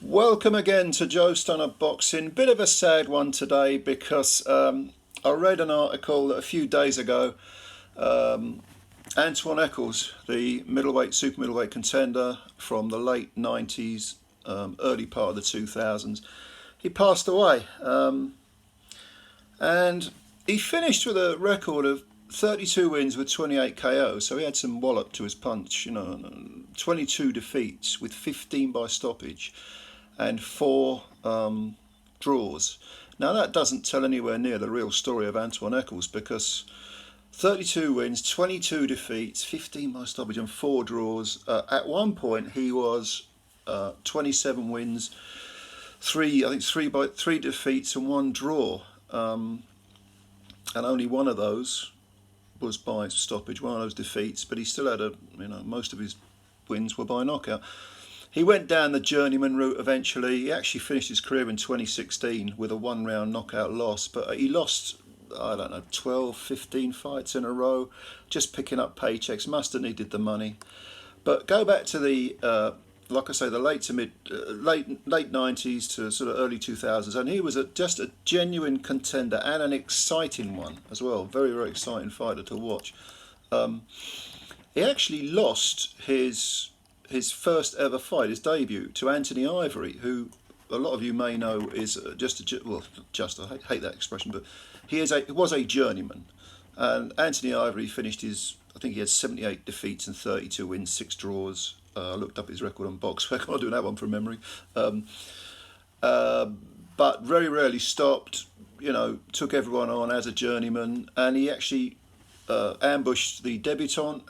Welcome again to Joe Stunner Boxing. Bit of a sad one today because I read an article a few days ago. Antwun Echols, the middleweight, super middleweight contender from the late 90s, early part of the 2000s, he passed away. And he finished with a record of 32 wins with 28 KOs, so he had some wallop to his punch, 22 defeats with 15 by stoppage and 4 draws. Now that doesn't tell anywhere near the real story of Antwun Echols, because 32 wins, 22 defeats, 15 by stoppage and 4 draws. At one point he was 27 wins, three defeats and 1 draw. And only one of those was by stoppage, one of those defeats, but he still had most of his wins were by knockout. He went down the journeyman route eventually. He actually finished his career in 2016 with a 1-round knockout loss, but he lost, 12, 15 fights in a row, just picking up paychecks. Must have needed the money. But go back to the like I say, the late 90s to sort of early 2000s, and he was just a genuine contender and an exciting one as well. Very, very exciting fighter to watch. He actually lost his first ever fight, his debut, to Anthony Ivory, who a lot of you may know is I hate that expression, but he was a journeyman. And Anthony Ivory finished I think he had 78 defeats and 32 wins, 6 draws. I looked up his record on Boxrec. I'm not doing that one from memory. But very rarely stopped, took everyone on as a journeyman, and he actually ambushed the debutant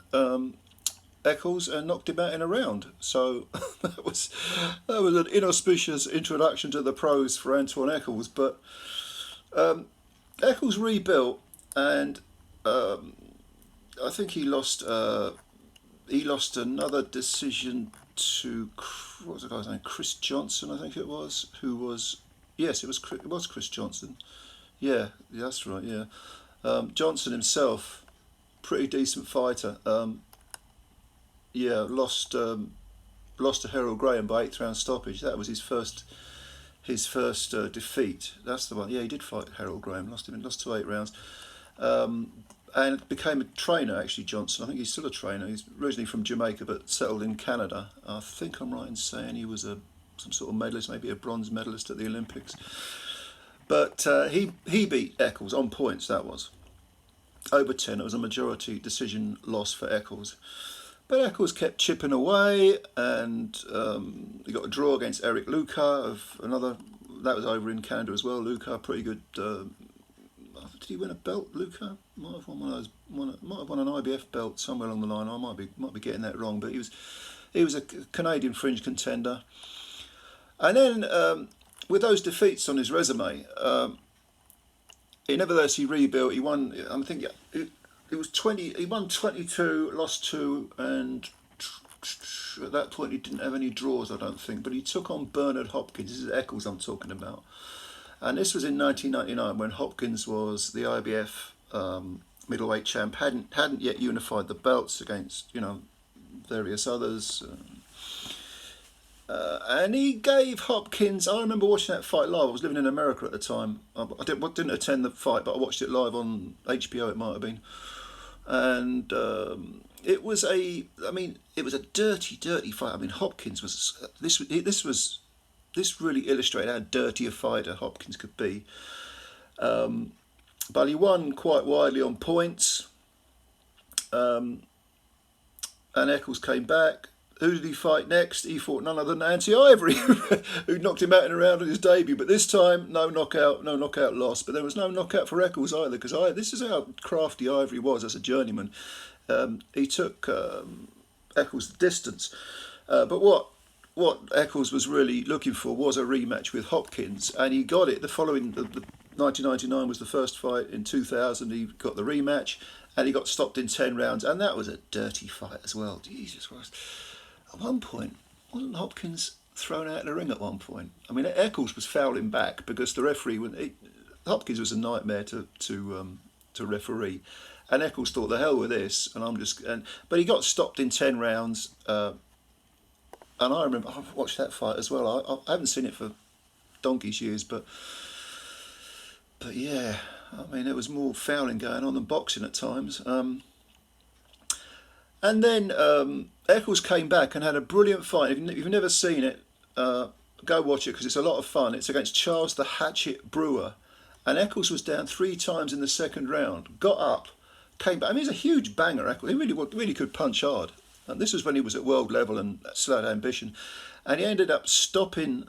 Echols and knocked him out in a round. So that was an inauspicious introduction to the pros for Antwun Echols. But Echols rebuilt, and I think he lost another decision to, what was the guy's name? Chris Johnson, I think it was. It was Chris Johnson. Yeah, that's right. Yeah, Johnson himself, pretty decent fighter. Lost to Harold Graham by 8th round stoppage. That was his first defeat. That's the one. Yeah, he did fight Harold Graham. Lost to 8 rounds. And became a trainer, actually, Johnson. I think he's still a trainer. He's originally from Jamaica but settled in Canada. I think I'm right in saying he was some sort of medalist, maybe a bronze medalist at the Olympics. But he beat Echols on points, that was. Over 10. It was a majority decision loss for Echols. But Echols kept chipping away, and he got a draw against Eric Luca that was over in Canada as well. Luca, pretty good. Did he win a belt, Luca? Might have won an IBF belt somewhere along the line. I might be getting that wrong, but he was a Canadian fringe contender. And then with those defeats on his resume, nevertheless he rebuilt. He won. I think it was 20. He won 22, lost 2, and at that point he didn't have any draws, I don't think. But he took on Bernard Hopkins. This is Echols I'm talking about. And this was in 1999 when Hopkins was the IBF middleweight champ, hadn't yet unified the belts against various others, and he gave Hopkins. I remember watching that fight live. I was living in America at the time. I didn't attend the fight, but I watched it live on HBO. It might have been, and it was a dirty fight. I mean, Hopkins was This really illustrated how dirty a fighter Hopkins could be. But he won quite widely on points. And Echols came back. Who did he fight next? He fought none other than Anthony Ivory, who knocked him out in a round on his debut. But this time, no knockout loss. But there was no knockout for Echols either, because this is how crafty Ivory was as a journeyman. He took Echols the distance. But what Echols was really looking for was a rematch with Hopkins, and he got it. The 1999 was the first fight. In 2000 he got the rematch, and he got stopped in 10 rounds, and that was a dirty fight as well. Jesus Christ. At one point, wasn't Hopkins thrown out of the ring at one point? I mean, Echols was fouling back because the referee, Hopkins was a nightmare to referee, and Echols thought, the hell with this, but he got stopped in 10 rounds. And I remember I've watched that fight as well. I haven't seen it for donkey's years, but yeah, I mean, there was more fouling going on than boxing at times. And then Eccles came back and had a brilliant fight. If you've never seen it, go watch it because it's a lot of fun. It's against Charles the Hatchet Brewer. And Eccles was down 3 times in the second round, got up, came back. I mean, he's a huge banger, Eccles. He really could punch hard. And this was when he was at world level and still had ambition. And he ended up stopping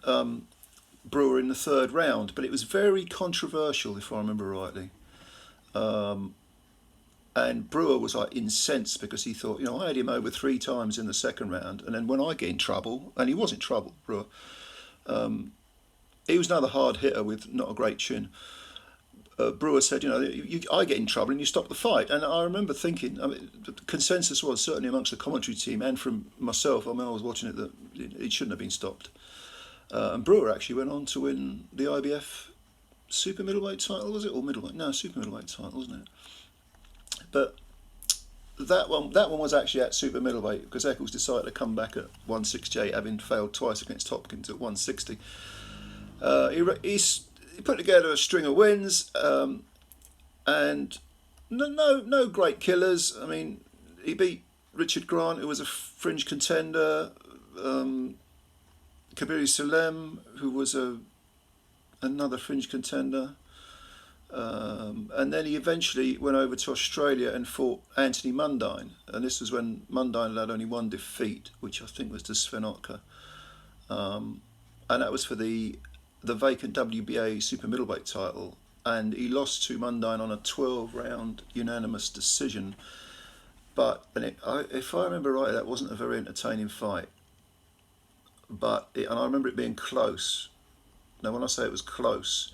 Brewer in the 3rd round, but it was very controversial, if I remember rightly. And Brewer was like incensed because he thought, I had him over 3 times in the 2nd round, and then when I get in trouble, and he was in trouble, Brewer, he was another hard hitter with not a great chin. Brewer said, I get in trouble and you stop the fight. And I remember thinking, the consensus was certainly amongst the commentary team and from myself, I was watching it, that it shouldn't have been stopped. And Brewer actually went on to win the IBF super middleweight title, was it? Or middleweight? No, super middleweight title, wasn't it? But that one was actually at super middleweight because Eccles decided to come back at 168, having failed twice against Hopkins at 160. He put together a string of wins, and no great killers. I mean, he beat Richard Grant, who was a fringe contender, Kabiri Salem, who was another fringe contender. And then he eventually went over to Australia and fought Anthony Mundine. And this was when Mundine had only 1 defeat, which I think was to Sven Otka. And that was for the vacant WBA super middleweight title. And he lost to Mundine on a 12-round unanimous decision. But if I remember right, that wasn't a very entertaining fight. And I remember it being close. Now, when I say it was close,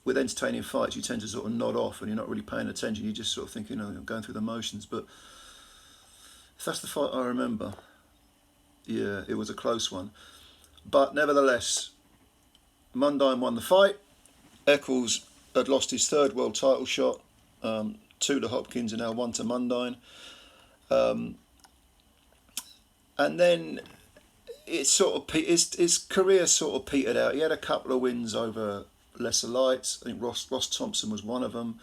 with entertaining fights, you tend to sort of nod off and you're not really paying attention. You just sort of think, you're going through the motions. But if that's the fight I remember, yeah, it was a close one. But nevertheless, Mundine won the fight. Eccles had lost his 3rd world title shot, 2 to Hopkins and now 1 to Mundine. And then his career sort of petered out. He had a couple of wins over lesser lights. I think Ross Thompson was one of them.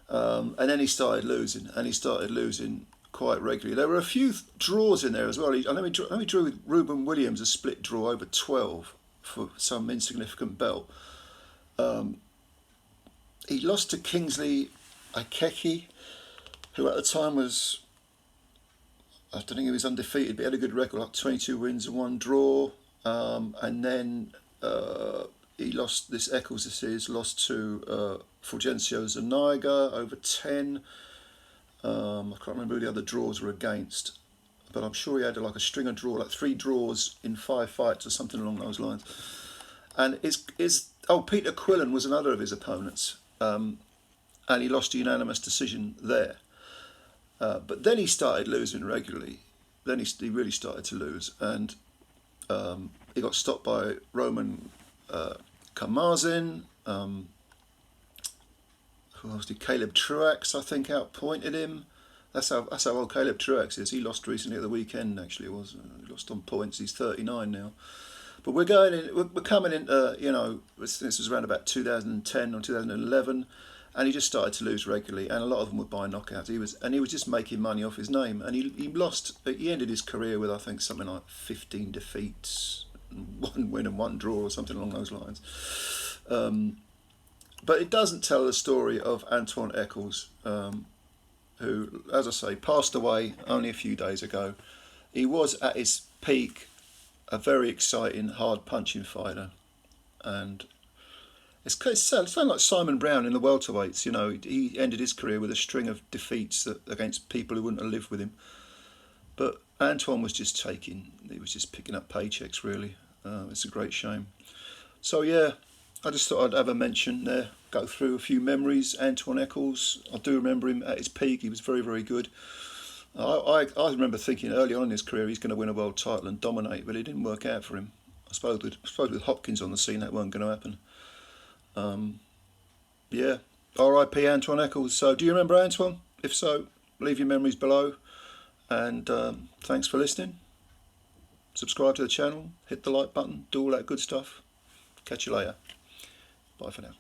And then he started losing, quite regularly. There were a few draws in there as well. I know he drew with Ruben Williams, a split draw over 12 for some insignificant belt. He lost to Kingsley Akeki, who at the time was, I don't think he was undefeated, but he had a good record, like 22 wins and 1 draw. And then he lost, this Eccles lost to Fulgencio Zuniga over 10. I can't remember who the other draws were against, but I'm sure he had like a string of draws, like 3 draws in 5 fights or something along those lines. And Peter Quillen was another of his opponents, and he lost a unanimous decision there. But then he started losing regularly. Then he really started to lose, and he got stopped by Roman Kamazin. Who else did? Caleb Truax, I think, outpointed him. That's how old Caleb Truax is. He lost recently at the weekend. Actually, it was he lost on points. He's 39 now. But we're coming into this was around about 2010 or 2011, and he just started to lose regularly, and a lot of them were by knockouts. He was just making money off his name, and he ended his career with, I think, something like 15 defeats, 1 win and 1 draw or something along those lines. But it doesn't tell the story of Antwun Echols, who, as I say, passed away only a few days ago. He was at his peak a very exciting, hard-punching fighter, and it's kind of like Simon Brown in the welterweights. He ended his career with a string of defeats against people who wouldn't have lived with him. But Antwun was just picking up paychecks, really. It's a great shame. So yeah, I just thought I'd have a mention there, go through a few memories. Antwun Echols, I do remember him at his peak. He was very, very good. I remember thinking early on in his career he's going to win a world title and dominate, but it didn't work out for him. I suppose with Hopkins on the scene that weren't going to happen. Yeah, R.I.P. Antwun Echols. So do you remember Antwun? If so, leave your memories below, and thanks for listening. subscribe to the channel, hit the like button, do all that good stuff. Catch you later. Bye for now.